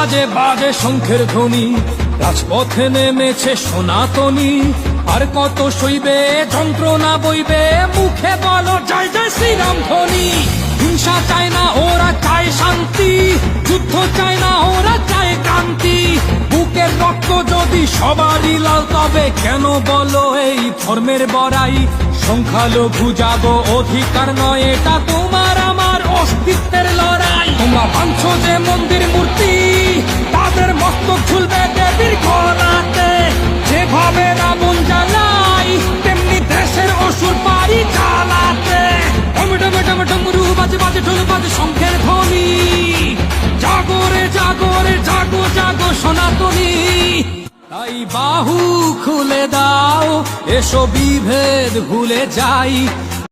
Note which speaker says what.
Speaker 1: বাজে বাজে শঙ্খের ধ্বনি, রাজপথে নেমেছে সনাতনী। আর কত সইবে যন্ত্রণা বইবে, মুখে বলো জয় জয় শ্রীরাম ধ্বনি। হিংসা চায় না ওরা চায় শান্তি, যুদ্ধ চায় না ওরা চায় ক্রান্তি। বুকের রক্ত যদি সবারই লাল, তবে কেন বলো এই ধর্মের বড়াই? সংখ্যালঘু জাগো, অধিকার নয় এটা তোমার আমার অস্তিত্বের লড়াই। তোমরা ভাঙছো যে মন্দির মূর্তি, তাদের মস্তক ঝুলবে দেবীর গলাতে। যেভাবে রাবণ জ্বালাই, তেমনি দেশের অসুর পারি জ্বালাতে। টমেটো টমেটো ডমরু বাজে বাজে ঢোল বাজে শঙ্খের ধ্বনি। জাগরে জাগরে জাগো জাগো সনাতনী। তাই বাহু খুলে দাও, এসো বিভেদ ভুলে যাই।